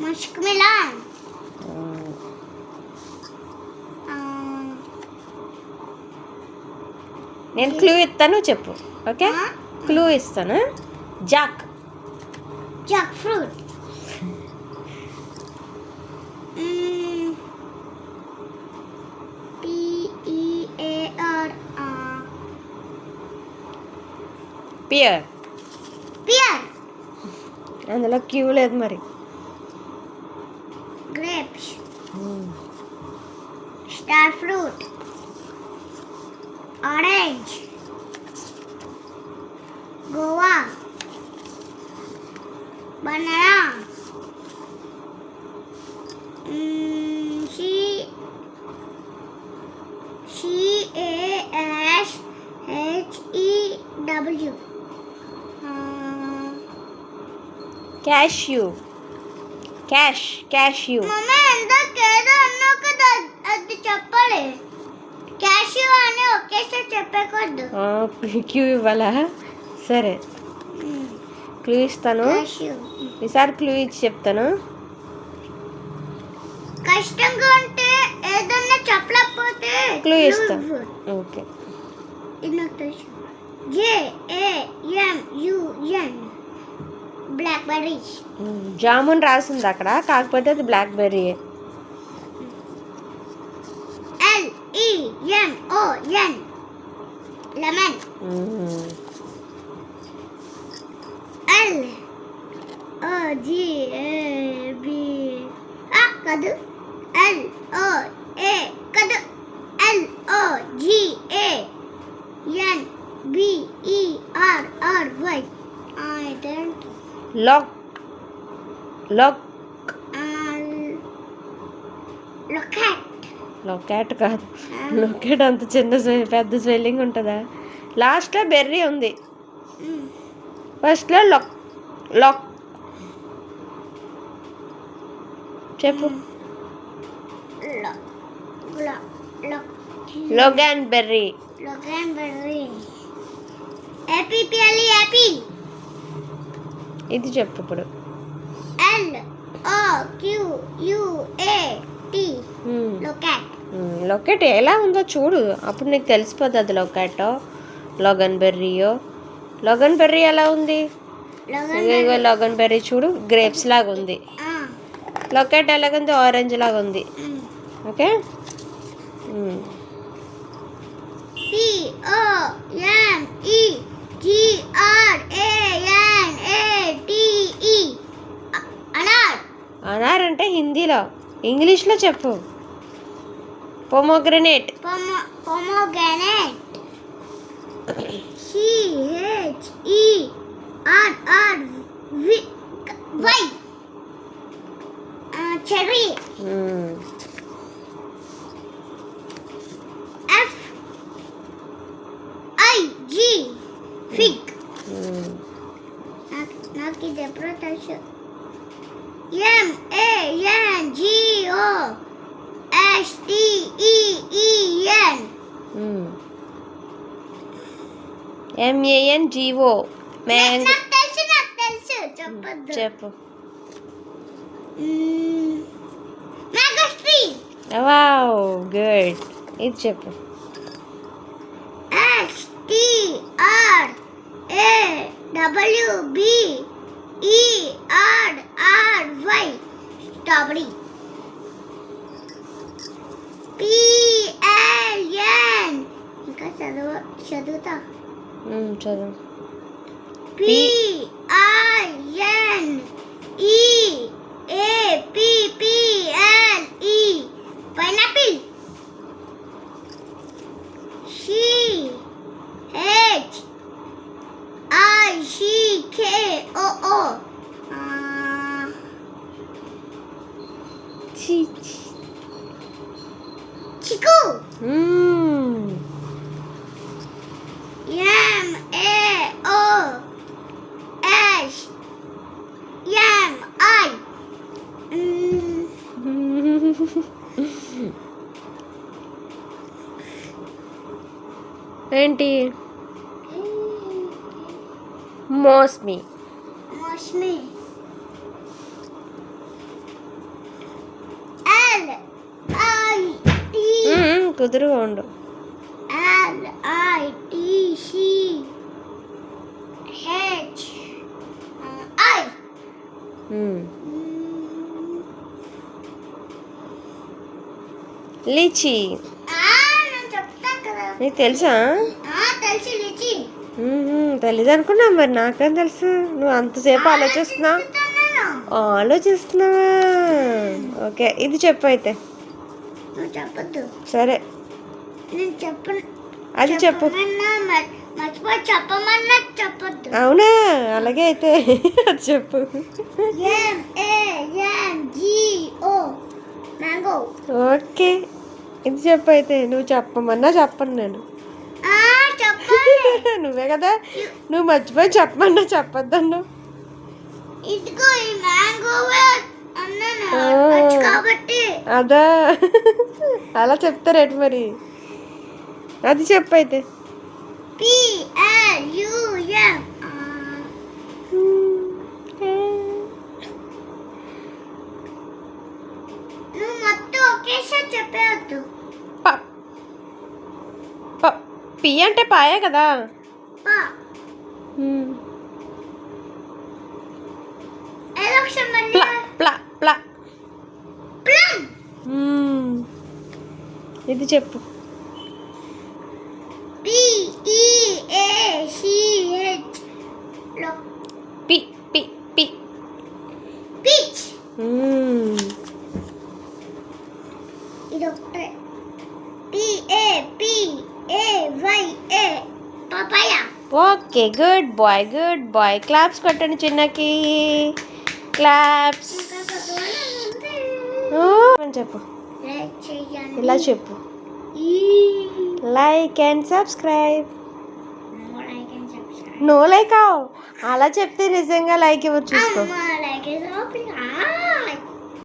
Muskmelon. నేను clue ఇస్తాను, చెప్పు. ఓకే, క్లూ ఇస్తాను. Jack fruit. PEAR. పియర్. అందులో క్యూ లేదు మరి. Grapes. Star fruit. Orange. Guava. Banana. CASHEW. Cashew. Cashew. Mummy ఎంతకేదో అన్నావు కదా, అది చెప్పాలి. క్యాష్యూ అని ఒకేసారి చెప్పకూడదు. క్యూ ఇవ్వాలా? సరే, క్లూ ఇస్తాను. ఈసారి క్లూ ఇచ్చి చెప్తాను. కష్టంగా ఉంటే ఏదన్నా చెప్పలేకపోతే క్లూ ఇస్తాను. ఓకే. ఇది నాకు తెలుసు. JAMUN. బ్లాక్బెర్రీస్. జామున్ రాసింది అక్కడ, కాకపోతే అది బ్లాక్బెర్రీ. LEMON. లెమన్. LOGAB. కాదు. LOA కాదు. LOGANBERRY. I don't. లాక్. లొకాట్ కాదు. లొకాట్ అంత చిన్న పెద్ద స్వెల్లింగ్ ఉంటుందా? లాస్ట్లో బెర్రీ ఉంది, ఫస్ట్లో లాక్. చెప్పు. Logan berry. హ్యాపీ. ఇది చెప్పు ఇప్పుడు. LOQUAT. లొకెట్ ఎలా ఉందో చూడు, అప్పుడు నీకు తెలిసిపోతుంది అది లొకాటో లోగన్ బెర్రీయో. లోగన్ బెర్రీ ఎలా ఉంది? లోగన్ బెర్రీ చూడు, గ్రేప్స్ లాగా ఉంది. లొకెట్ ఎలాగుంది? ఆరెంజ్ లాగా ఉంది. ఓకే. POMEGRANATE. అనార్ అంటే హిందీలో, ఇంగ్లీష్లో చెప్పు. Pomegranate. CHERRY. Cherry. FIG. Fig. నాకు ఇది ఎప్పుడో తెలుసు. MANGOSTEEN. MANGO. మ్యాంగో. నాకు తెలుసు చెప్పొద్దు. చెప్పు. మ్యాంగోస్ట్రీ. Wow, good. ఇది చెప్పు. STRAWBERRY. స్ట్రాబెరీ. PLN. ఇంకా చదువుతా. చదువు. PINEAPPLE. Pineapple. CHICKOO. Chikoo. MAOSMI. ఏంటి? మోస్మీ. L I T కుదురుగా ఉండు. L I T C H I litchi. నేను చెప్తా కదా. నీకు తెలుసా? తెలిసి లిచి. తెలీదు అనుకున్నా, మరి నాకేం తెలుసు? నువ్వు అంతసేపు ఆలోచిస్తున్నావా? ఓకే, ఇది చెప్పు అయితే. నువ్వు చెప్పద్దు. సరే, నేను చెప్పను. అది చెప్పు. మర్చిపోయి చెప్పమన్నా చెప్పొద్దు. అవునా? అలాగే అయితే అది చెప్పు. MANGO mango. ఓకే, ఇది చెప్పు అయితే. నువ్వు చెప్పమన్నా చెప్పను నేను. చెప్పాలి. నువ్వే కదా నువ్వు మర్చిపోయి చెప్పమన్నా చెప్పొద్దన్నా. ఇదిగో ఈ మ్యాంగో అన్నాను కాబట్టి. అదా, అలా చెప్తారేంటి మరి? అది చెప్పు అయితే. PLUM. నువ్వు మొత్తం ఒకేసారి చెప్పేవద్దు. పి అంటే పాయే కదా. ఇది చెప్పు. PEACH. P P P peach. ఇది ఒకటే. PAPAYA papaya. Okay, good boy. Claps కొట్టండి చిన్నకి. క్లాప్స్. చెప్పు, ఇలా చెప్పు. Like and subscribe. No like. అలా చెప్తే నిజంగా లైక్ ఇవ్వచ్చు, చూసుకో.